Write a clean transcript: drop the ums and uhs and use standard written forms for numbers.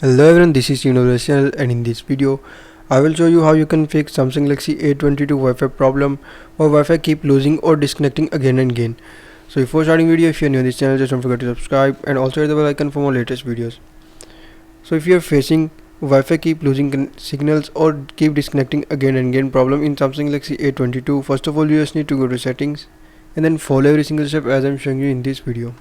Hello everyone, this is Universal and in this video I will show you how you can fix Samsung Galaxy A22 Wi-Fi problem or Wi-Fi keep losing or disconnecting again and again. So before starting video, if you are new to this channel, just don't forget to subscribe and also hit the bell icon for more latest videos. So if you are facing Wi-Fi keep losing signals or keep disconnecting again and again problem in Samsung Galaxy A22, first of all you just need to go to settings and then follow every single step as I am showing you in this video.